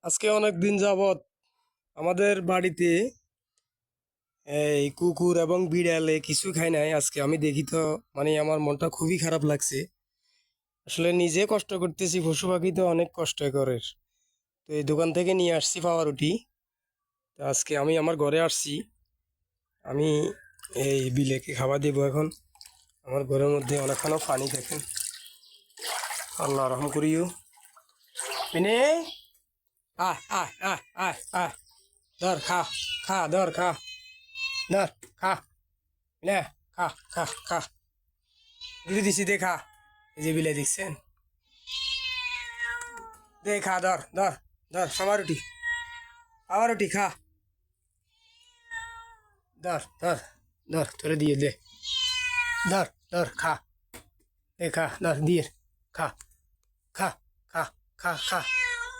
আজকে অনেক দিন যাবৎ আমাদের বাড়িতে এই কুকুর এবং বিড়ালে কিছু খায় নাই। আজকে আমি দেখি তো আমার মনটা খুবই খারাপ লাগছে। আসলে নিজে কষ্ট করতেছি, পশু পাখি তো অনেক কষ্ট করে। তো এই দোকান থেকে নিয়ে আসছি পাউরুটি। তো আজকে আমি আমার ঘরে আসছি। আমি এই বিলেকে খাবার দেবো এখন। আমার ঘরের মধ্যে অনেকখানো পানি দেখেন। আল্লাহ রহম করিও। পিনে আয় আয় আয় আয় আয়, ধর খা, খা ধর খা, ধর খা, নে খা খা খা, দিদি দিছি দে খা। এই যে বিলাই দেখছেন, দে খা, ধর ধর ধর, খাবার রুটি, খাবার রুটি খা, ধর ধর ধর, তোরে দিয়ে দে, ধর ধর খা, দে খা, ধর দিয়ে খা, খা খা খা খা,